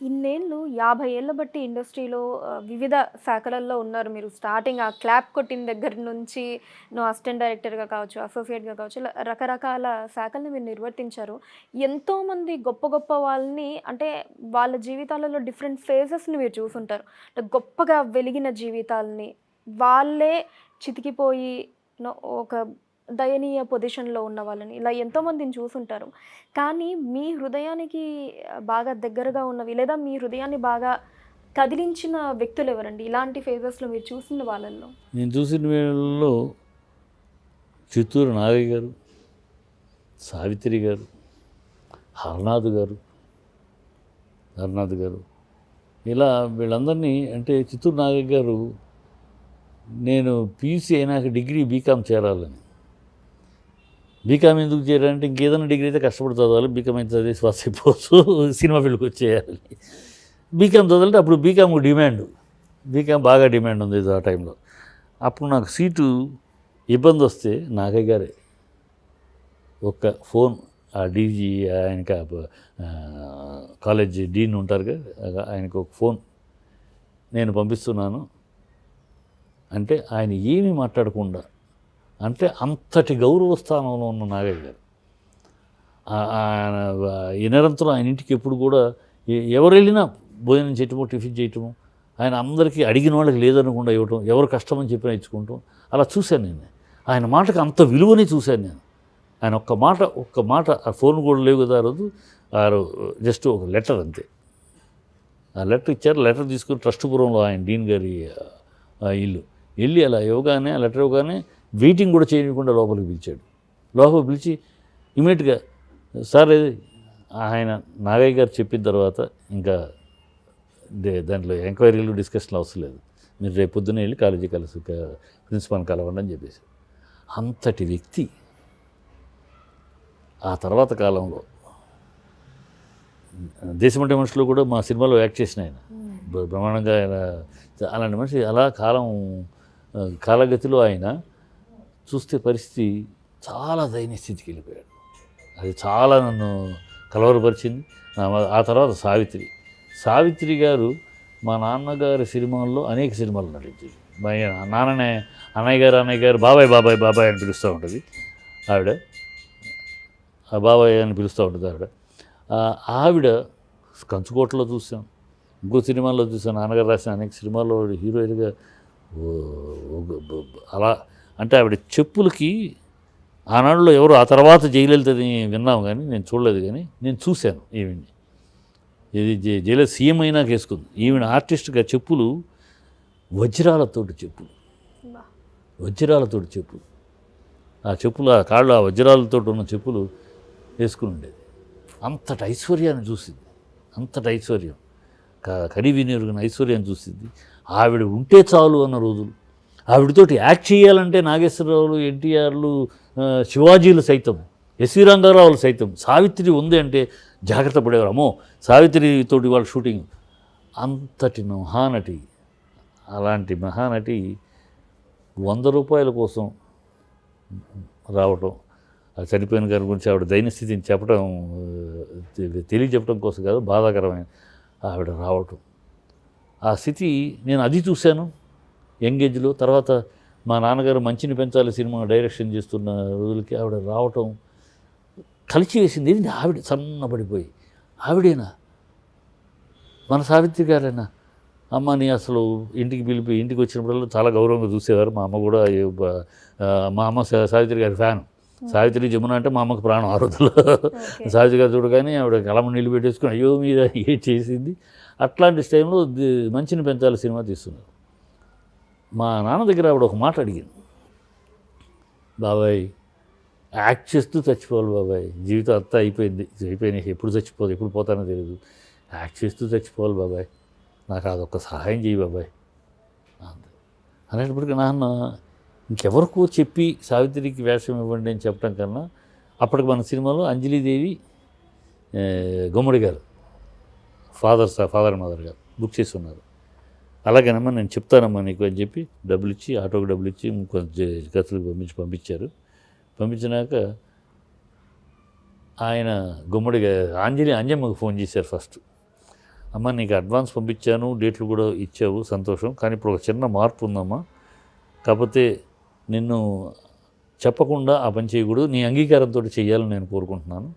ఇన్నేళ్ళు 50 ఏళ్ల బట్టి ఇండస్ట్రీలో వివిధ శాఖలలో ఉన్నారు మీరు. స్టార్టింగ్ ఆ క్లాప్ కొట్టిన దగ్గర నుంచి అసిస్టెంట్ డైరెక్టర్‌గా కావచ్చు, అసోసియేట్‌గా కావచ్చు, ఇలా రకరకాల శాఖల్ని మీరు నిర్వర్తించారు. ఎంతోమంది గొప్ప గొప్ప వాళ్ళని అంటే వాళ్ళ జీవితాలలో డిఫరెంట్ ఫేజెస్‌ని మీరు చూసుంటారు. అంటే గొప్పగా వెలిగిన జీవితాల్ని, వాళ్ళే చితికిపోయి ఒక దయనీయ పొజిషన్‌లో ఉన్న వాళ్ళని ఇలా ఎంతోమందిని చూసుంటారు. కానీ మీ హృదయానికి బాగా దగ్గరగా ఉన్నవి లేదా మీ హృదయాన్ని బాగా కదిలించిన వ్యక్తులెవరండి? ఇలాంటి ఫేజెస్‌లో మీరు చూసిన వాళ్ళల్లో? నేను చూసిన వీళ్ళలో చిత్తూరు నాగయ్య గారు, సావిత్రి గారు, హరనాథ్ గారు, ఇలా వీళ్ళందరినీ అంటే చిత్తూరు నాగయ్య గారు నేను పీయూసీ అయినాక డిగ్రీ బీకామ్ చేరాలని. బీకామ్ ఎందుకు చేయాలంటే ఇంకేదైనా డిగ్రీ అయితే కష్టపడి చదవాలి, బీకామ్ అయితే చదివేసి పాస్ అయిపోవచ్చు, సినిమా ఫీల్డ్కి వచ్చేయాలి. బీకామ్ చదవాలంటే అప్పుడు బీకామ్ డిమాండ్, బీకామ్ బాగా డిమాండ్ ఉంది ఆ టైంలో. అప్పుడు నాకు సీటు ఇబ్బంది వస్తే నాగయ్య గారే ఒక్క ఫోన్ ఆ డీజీ ఆయనకి కాలేజ్ డీన్ ఉంటారుగా, ఆయనకు ఒక ఫోన్ నేను పంపిస్తున్నాను అంటే ఆయన ఏమీ మాట్లాడకుండా, అంటే అంతటి గౌరవ స్థానంలో ఉన్న నాగయ్య గారు ఆయన ఈ నిరంతరం ఆయన ఇంటికి ఎప్పుడు కూడా ఎవరు వెళ్ళినా భోజనం చేయటము, టిఫిన్ చేయటము, ఆయన అందరికీ అడిగిన వాళ్ళకి లేదనకుండా ఇవ్వటం, ఎవరు కష్టమని చెప్పినా ఇచ్చుకుంటాం, అలా చూశాను నేను. ఆయన మాటకు అంత విలువని చూశాను నేను. ఆయన ఒక్క మాట ఆ ఫోన్ కూడా లేవు కదా ఆ రోజు జస్ట్ ఒక లెటర్ అంతే. ఆ లెటర్ ఇచ్చారు. లెటర్ తీసుకుని ట్రస్ట్పురంలో ఆయన డీన్ గారి ఇల్లు వెళ్ళి అలా ఇవ్వగానే, ఆ లెటర్ ఇవ్వగానే వెయిటింగ్ కూడా చేయకుండా లోపలికి పిలిచాడు. లోపలికి పిలిచి ఇమీడియట్గా సార్ ఆయన నాగయ్య గారు చెప్పిన తర్వాత ఇంకా దాంట్లో ఎంక్వైరీలు డిస్కషన్లు అవసరం లేదు, మీరు రేపు పొద్దున్నే వెళ్ళి కాలేజీ కలిసి ప్రిన్సిపాల్ని కలవండి అని చెప్పేసి. అంతటి వ్యక్తి ఆ తర్వాత కాలంలో దేశమంటే మనుషులు కూడా మా సినిమాలో యాక్ట్ చేసిన ఆయన బ్రహ్మాండంగా. ఆయన అలాంటి మనిషి అలా కాలగతిలో ఆయన చూస్తే పరిస్థితి చాలా దయనీయ స్థితికి వెళ్ళిపోయాడు. అది చాలా నన్ను కలవరపరిచింది. ఆ తర్వాత సావిత్రి గారు మా నాన్నగారి సినిమాల్లో అనేక సినిమాలు నటించింది. నాన్ననే అన్నయ్య గారు బాబాయ్ అని పిలుస్తూ ఉంటుంది ఆవిడ. ఆ బాబాయ్ అని పిలుస్తూ ఉంటుంది ఆవిడ. ఆవిడ కంచుకోటలో చూసాం, ఇంకో సినిమాల్లో చూసాం, నాన్నగారు రాసిన అనేక సినిమాల్లో హీరోయిన్గా అలా. అంటే ఆవిడ చెప్పులకి ఆనాడులో ఎవరు ఆ తర్వాత జయలలితని విన్నాం కానీ నేను చూడలేదు, కానీ నేను చూశాను ఈవిడ్ని. ఇది జయలలిత సీఎం అయినాక వేసుకుంది. ఈవిడ ఆర్టిస్ట్గా చెప్పులు వజ్రాలతోటి చెప్పులు, ఆ చెప్పులు ఆ కాళ్ళు ఆ వజ్రాలతో ఉన్న చెప్పులు వేసుకుని ఉండేది. అంతటి ఐశ్వర్యాన్ని చూసింది, అంతటి ఐశ్వర్యం, కని వినియోగిన ఐశ్వర్యాన్ని చూసింది. ఆవిడ ఉంటే చాలు అన్న రోజులు. ఆవిడతోటి యాక్ట్ చేయాలంటే నాగేశ్వరరావులు, ఎన్టీఆర్లు, శివాజీలు సైతం, ఎస్వి రంగారావులు సైతం సావిత్రి ఉంది అంటే జాగ్రత్త పడేవారు. అమ్మో సావిత్రితోటి వాళ్ళ షూటింగ్. అంతటి మహానటి, అలాంటి మహానటి 100 రూపాయల కోసం రావటం, ఆ చనిపోయిన గారి గురించి ఆవిడ దైన్యస్థితిని చెప్పడం, తెలియజెప్పడం కోసం కాదు, బాధాకరమైన ఆవిడ రావటం. ఆ స్థితి నేను అది చూశాను యంగేజ్లో. తర్వాత మా నాన్నగారు మంచిని పెంచాలి సినిమా డైరెక్షన్ చేస్తున్న రోజులకి ఆవిడ రావటం కలిసి వేసింది. ఏంటి ఆవిడ సన్నబడిపోయి, ఆవిడేనా మన సావిత్రి గారేనా? అమ్మ నీ అసలు ఇంటికి పిలిపి ఇంటికి వచ్చినప్పుడల్లా చాలా గౌరవంగా చూసేవారు. మా అమ్మ కూడా మా అమ్మ సావిత్రి గారి ఫ్యాన్. సావిత్రి జమున అంటే మా అమ్మకు ప్రాణం ఆ రోజుల్లో. సావిత్రి గారు చూడగానే ఆవిడ కలమ నీళ్ళు పెట్టేసుకుని అయ్యో మీద ఏ చేసింది. అట్లాంటి టైంలో మంచిని పెంచాలి సినిమా తీస్తున్నారు. మా నాన్న దగ్గర ఆవిడ ఒక మాట అడిగింది, బాబాయ్ యాక్ట్ చేస్తూ చచ్చిపోవాలి బాబాయ్, జీవితం అంతా అయిపోయినాయి, ఎప్పుడు పోతానో తెలియదు, యాక్ట్ చేస్తూ చచ్చిపోవాలి బాబాయ్, నాకు అదొక్క సహాయం చేయి బాబాయ్ అనేటప్పటికీ నాన్న ఇంకెవరికో చెప్పి సావిత్రికి వేషం ఇవ్వండి అని చెప్పడం కన్నా అప్పటికి మన సినిమాలో అంజలీదేవి, గుమ్మడి గారు ఫాదర్ అండ్ మదర్ గారు బుక్ చేసి ఉన్నారు. అలాగేనమ్మా నేను చెప్తానమ్మా నీకు అని చెప్పి డబ్బులు ఇచ్చి, ఆటోకి డబ్బులు ఇచ్చి కొంచెం ఖర్చులకు పంపించారు. పంపించినాక ఆయన గుమ్మడిగా అంజమ్మకు ఫోన్ చేశారు ఫస్ట్. అమ్మ నీకు అడ్వాన్స్ పంపించాను, డేట్లు కూడా ఇచ్చావు, సంతోషం, కానీ ఇప్పుడు ఒక చిన్న మార్పు ఉందమ్మా, కాకపోతే నిన్ను చెప్పకుండా ఆ పని చేయకూడదు, నీ అంగీకారంతో చేయాలని నేను కోరుకుంటున్నాను,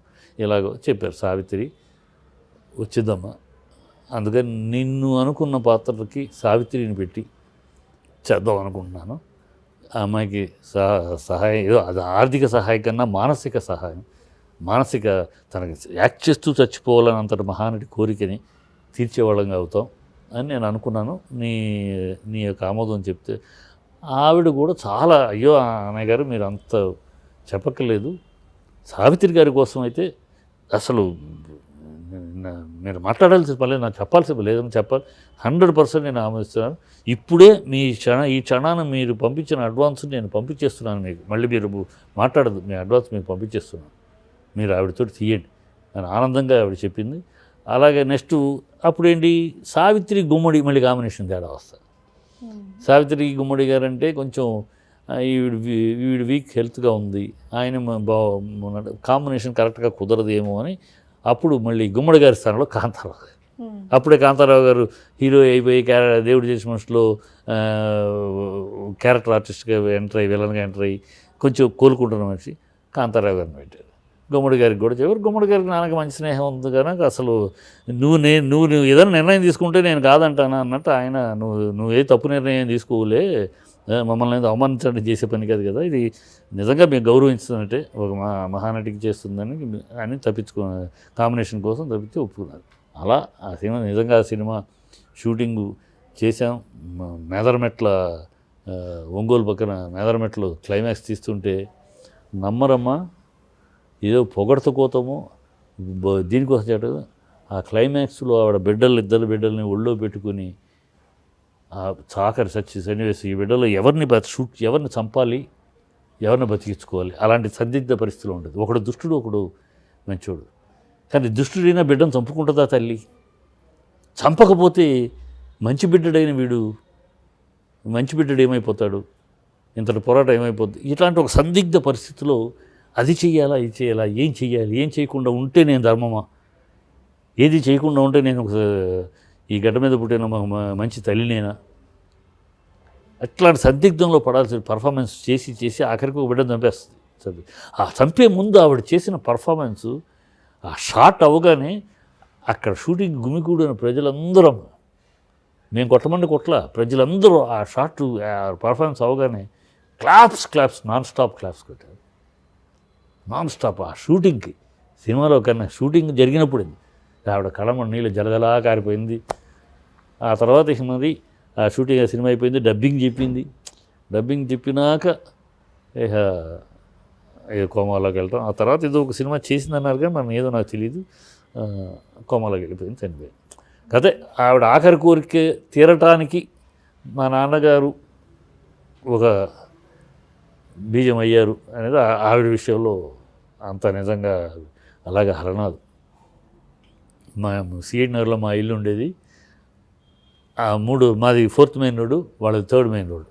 ఇలాగో చెప్పారు. సావిత్రి వచ్చిందమ్మా, అందుకని నిన్ను అనుకున్న పాత్రకి సావిత్రిని పెట్టి చేద్దాం అనుకుంటున్నాను. ఆ అమ్మాయికి సహాయం, ఏదో అది ఆర్థిక సహాయం కన్నా మానసిక సహాయం, మానసిక తనకి యాక్ట్ చేస్తూ చచ్చిపోవాలని అంతటి మహానటి కోరికని తీర్చేవాళ్ళంగా అవుతాం అని నేను అనుకున్నాను. నీ యొక్క ఆమోదం చెప్తే ఆవిడ కూడా చాలా, అయ్యో అన్నయ్య గారు మీరు అంత చెప్పక్కర్లేదు, సావిత్రి గారి కోసం అయితే అసలు మీరు మాట్లాడాల్సిన పని నాకు చెప్పాల్సిన పని లేదని చెప్పాలి, 100% నేను ఆమోదిస్తున్నాను. ఇప్పుడే ఈ క్షణాన్ని మీరు పంపించిన అడ్వాన్స్ నేను పంపించేస్తున్నాను మీకు, మళ్ళీ మీరు మాట్లాడదు, మీ అడ్వాన్స్ మీకు పంపించేస్తున్నాను, మీరు ఆవిడతో తీయండి అని ఆనందంగా ఆవిడ చెప్పింది. అలాగే నెక్స్ట్ అప్పుడేంటి, సావిత్రి గుమ్మడి మళ్ళీ కాంబినేషన్ తేడా వస్తుంది. సావిత్రి గుమ్మడి గారు అంటే కొంచెం ఈవిడ వీక్ హెల్త్గా ఉంది, ఆయన కాంబినేషన్ కరెక్ట్గా కుదరదేమో అని అప్పుడు మళ్ళీ గుమ్మడి గారి స్థానంలో కాంతారావు గారు, అప్పుడే కాంతారావు గారు హీరో అయిపోయి దేవుడు చేసిన మనుషులో క్యారెక్టర్ ఆర్టిస్ట్గా ఎంటర్ అయ్యి, విలన్గా ఎంటర్ అయ్యి కొంచెం కోలుకుంటున్న మనిషి కాంతారావు గారిని పెట్టారు. గుమ్మడి గారికి కూడా చెప్పారు. గుమ్మడి గారికి నాన్నకి మంచి స్నేహం ఉంది కనుక అసలు నువ్వు ఏదైనా నిర్ణయం తీసుకుంటే నేను కాదంటానా అన్నట్టు ఆయన, నువ్వు ఏ తప్పు నిర్ణయం తీసుకోలే, మమ్మల్ని అవమానించడం చేసే పని కాదు కదా, ఇది నిజంగా మేము గౌరవించుతున్నట్టే ఒక మహానటికి చేస్తుందని అని కాంబినేషన్ కోసం తప్పించి ఒప్పుకున్నారు. అలా ఆ సినిమా నిజంగా ఆ సినిమా షూటింగు చేసాం. మేదరమెట్ల ఒంగోలు పక్కన మేదరమెట్లు క్లైమాక్స్ తీస్తుంటే నమ్మరమ్మా, ఏదో పొగడత కోతమో దీనికోసం చేయటం, ఆ క్లైమాక్స్లో ఆవిడ ఇద్దరు బిడ్డల్ని ఒళ్ళో పెట్టుకుని ఆ చాకరి సన్నివేశం, ఈ బిడ్డలో ఎవరిని చంపాలి, ఎవరిని బతికించుకోవాలి, అలాంటి సందిగ్ధ పరిస్థితిలో ఉంటుంది. ఒకడు దుష్టుడు, ఒకడు మంచోడు. కానీ దుష్టుడైనా బిడ్డను చంపుకుంటుందా తల్లి? చంపకపోతే మంచి బిడ్డడు ఏమైపోతాడు, ఇంతటి పోరాటం ఏమైపోతుంది? ఇట్లాంటి ఒక సందిగ్ధ పరిస్థితిలో అది చెయ్యాలా, ఇది చేయాలా, ఏం చెయ్యాలి, ఏం చేయకుండా ఉంటే నేను ధర్మమా, ఏది చేయకుండా ఉంటే నేను ఈ గడ్డ మీద పుట్టిన మంచి తల్లినేనా, అట్లాంటి సందిగ్ధంలో పడాల్సిన పర్ఫార్మెన్స్ చేసి ఆఖరికి ఒక బిడ్డను చంపేస్తుంది. ఆ చంపే ముందు ఆవిడ చేసిన పర్ఫార్మెన్సు, ఆ షాట్ అవగానే అక్కడ షూటింగ్ గుమికూడిన ప్రజలందరూ, మేము కొట్టలా, ప్రజలందరూ ఆ షాట్ పర్ఫార్మెన్స్ అవగానే క్లాప్స్ నాన్ స్టాప్ క్లాప్స్ కొట్టారు. నాన్ స్టాప్ ఆ షూటింగ్కి, సినిమాలో కన్నా షూటింగ్ జరిగినప్పుడు ఆవిడ కళమ నీళ్ళు జలజలా కారిపోయింది. ఆ తర్వాత మరి ఆ షూటింగ్ సినిమా అయిపోయింది, డబ్బింగ్ చెప్పినాక కోమాలోకి వెళ్తాం. ఆ తర్వాత ఏదో ఒక సినిమా చేసిందన్నారు కానీ మనం ఏదో నాకు తెలియదు, కోమాలోకి వెళ్ళిపోయింది, చనిపోయింది. కదే ఆవిడ ఆఖరి కోరిక తీరటానికి మా నాన్నగారు ఒక బీజం అయ్యారు అనేది ఆవిడ విషయంలో అంత నిజంగా. అలాగే హరనాథ్, మా సిఐడి నగర్లో మా ఇల్లు ఉండేది, ఆ మాది 4th మెయిన్ రోడ్డు, వాళ్ళది 3rd మెయిన్ రోడ్డు.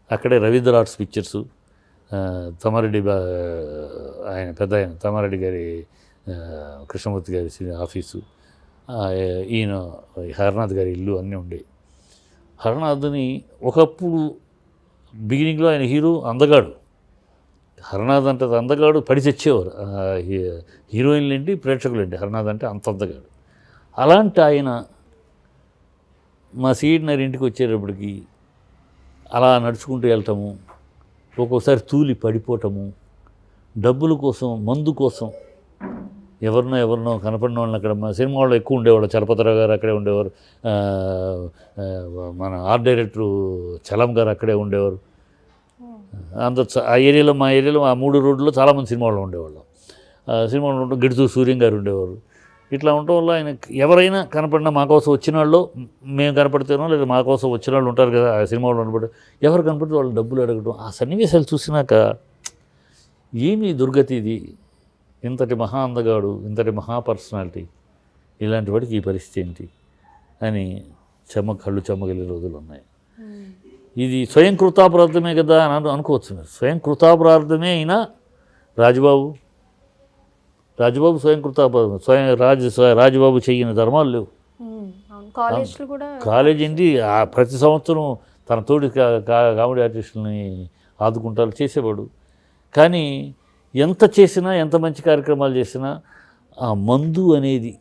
అక్కడే రవీంద్ర ఆర్ట్స్ పిక్చర్సు, తమ్మారెడ్డి ఆయన పెద్ద ఆయన తమ్మారెడ్డి గారి కృష్ణమూర్తి గారి ఆఫీసు, ఈయన హరనాథ్ గారి ఇల్లు అన్నీ ఉండేవి. హరనాథ్ని ఒకప్పుడు బిగినింగ్లో ఆయన హీరో అందగాడు, హరనాథ్ అంటే అందగాడు, పడి తెచ్చేవారు హీరోయిన్లు ఏంటి ప్రేక్షకులు ఏంటి, హరనాథ్ అంటే అంత అందగాడు. అలాంటి ఆయన మా సీనియర్ ఇంటికి వచ్చేటప్పటికి అలా నడుచుకుంటూ వెళ్ళటము, ఒక్కోసారి తూలి పడిపోవటము, డబ్బుల కోసం, మందు కోసం ఎవరినో కనపడిన వాళ్ళని అక్కడ మా సినిమా వాళ్ళు ఎక్కువ ఉండేవాళ్ళు. చలపతిరావు గారు అక్కడే ఉండేవారు, మన ఆర్ట్ డైరెక్టరు చలం గారు అక్కడే ఉండేవారు. అంత మా ఏరియాలో ఆ 3 రోడ్లలో చాలామంది సినిమా వాళ్ళు ఉండేవాళ్ళు. సినిమా వాళ్ళు గిడుతూ సూర్యం గారు ఉండేవారు. ఇట్లా ఉండటం వల్ల ఆయన ఎవరైనా కనపడినా మా కోసం వచ్చిన వాళ్ళు, మేము కనపడితేనో లేదా మా కోసం వచ్చిన వాళ్ళు ఉంటారు కదా ఆ సినిమా వాళ్ళు కనపడి, ఎవరు కనపడితే వాళ్ళు డబ్బులు అడగడం, ఆ సన్నివేశాలు చూసినాక ఏమి దుర్గతి ఇది, ఇంతటి మహా అందగాడు, ఇంతటి మహా పర్సనాలిటీ, ఇలాంటి వాడికి ఈ పరిస్థితి ఏంటి అని కళ్ళు చెమ్మగలిగే రోజులు ఉన్నాయి. ఇది స్వయం కృతాపరాధమే కదా అని అనుకోవచ్చు. స్వయం కృతాపరాధమే అయినా రాజుబాబు స్వయం కృతాపరాధం, రాజుబాబు చెయ్యని ధర్మాలు లేవు. కాలేజ్లో కూడా కాలేజ్ ఏంటి ప్రతి సంవత్సరం తన తోటి కామెడీ ఆర్టిస్టులని ఆదుకుంటారు చేసేవాడు. కానీ ఎంత చేసినా, ఎంత మంచి కార్యక్రమాలు చేసినా ఆ మందు అనేది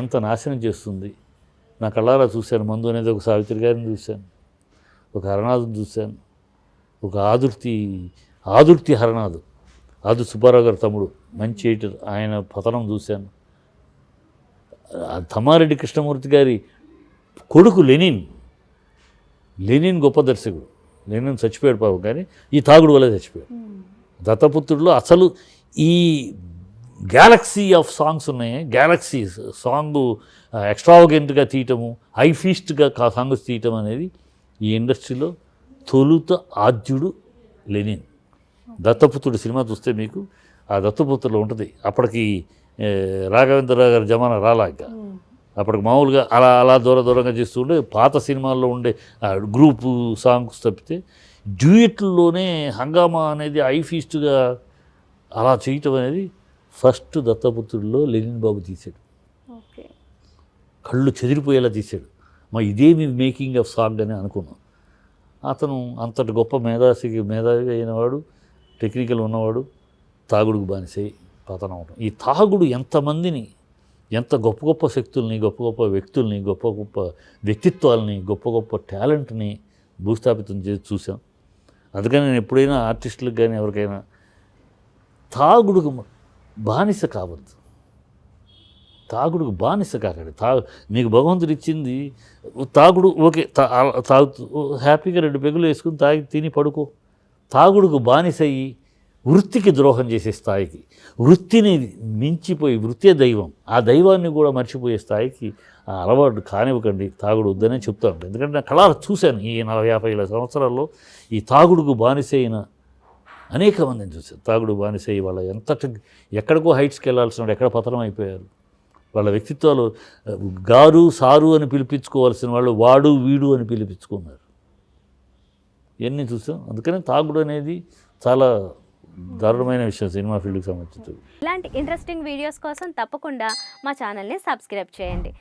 ఎంత నాశనం చేస్తుంది. నా కళ్ళారా చూశాను. మందు అనేది ఒక సావిత్రి గారిని చూశాను, ఒక హరనాథుని చూశాను, ఒక ఆదుర్తి హరనాథు, ఆదు సుబ్బారావు గారి తమ్ముడు, మంచి ఎడిటర్, ఆయన పతనం చూశాను. తమ్మారెడ్డి కృష్ణమూర్తి గారి కొడుకు లెనిన్ గొప్ప దర్శకుడు. లెనిన్ చచ్చిపోయాడు పాపం, కానీ ఈ తాగుడు వల్ల చచ్చిపోయాడు. దత్తపుత్రుడిలో అసలు ఈ గ్యాలక్సీ ఆఫ్ సాంగ్స్ ఉన్నాయి. గ్యాలక్సీ సాంగ్ ఎక్స్ట్రావగెంట్గా తీయటము, హై ఫీస్ట్గా సాంగ్స్ తీయటం అనేది ఈ ఇండస్ట్రీలో తొలుత ఆద్యుడు లెనిన్. దత్తపుత్రుడు సినిమా చూస్తే మీకు ఆ దత్తపుత్రులో ఉంటుంది. అప్పటికి రాఘవేంద్రరావు గారి జమానా రాలాక అప్పటికి మామూలుగా అలా దూరంగా చేస్తుంటే పాత సినిమాల్లో ఉండే గ్రూపు సాంగ్స్ తప్పితే డ్యూయట్లలోనే హంగామా అనేది హై ఫీస్ట్గా అలా చేయటం అనేది ఫస్ట్ దత్తపుత్రుడిలో లెనిన్ బాబు తీశాడు. కళ్ళు చెదిరిపోయేలా తీశాడు. ఇదేమి మేకింగ్ ఆఫ్ సాంగ్ అని అనుకున్నాం. అతను అంతటి గొప్ప మేధావి అయినవాడు, టెక్నికల్ ఉన్నవాడు, తాగుడుకు బానిసై పతనం అవడం. ఈ తాగుడు ఎంతమందిని, ఎంత గొప్ప గొప్ప శక్తుల్ని, గొప్ప గొప్ప వ్యక్తుల్ని, గొప్ప గొప్ప వ్యక్తిత్వాలని, గొప్ప గొప్ప టాలెంట్ని భూస్థాపితం చేసి చూసాం. అందుకని నేను ఎప్పుడైనా ఆర్టిస్టులకు కానీ ఎవరికైనా తాగుడుకు బానిస కావద్దు, తాగుడుకు బానిస కాకండి. మీకు భగవంతుడు ఇచ్చింది తాగుడు, ఓకే, తాగుతూ హ్యాపీగా 2 పెగులు వేసుకుని తాగి తిని పడుకో. తాగుడుకు బానిస అయ్యి వృత్తికి ద్రోహం చేసే స్థాయికి, వృత్తిని మించిపోయి, వృత్తే దైవం, ఆ దైవాన్ని కూడా మర్చిపోయే స్థాయికి ఆ అలవాటు కానివ్వకండి. తాగుడు వద్దనే చెప్తా ఉంటాను. ఎందుకంటే నేను కళాలు చూశాను ఈ 40-50 సంవత్సరాల్లో. ఈ తాగుడుకు బానిస అయిన అనేక మందిని చూశాను. తాగుడు బానిస అయ్యి వాళ్ళ ఎక్కడికో హైట్స్కి వెళ్ళాల్సిన ఎక్కడ పతనం అయిపోయారు. వాళ్ళ వ్యక్తిత్వాలు గారు సారు అని పిలిపించుకోవాల్సిన వాళ్ళు వాడు వీడు అని పిలిపించుకున్నారు. ఇవన్నీ చూసాం. అందుకనే తాగుడు అనేది చాలా దారుణమైన విషయం సినిమా ఫీల్డ్కి సంబంధించి. ఇలాంటి ఇంట్రెస్టింగ్ వీడియోస్ కోసం తప్పకుండా మా ఛానల్ని సబ్స్క్రైబ్ చేయండి.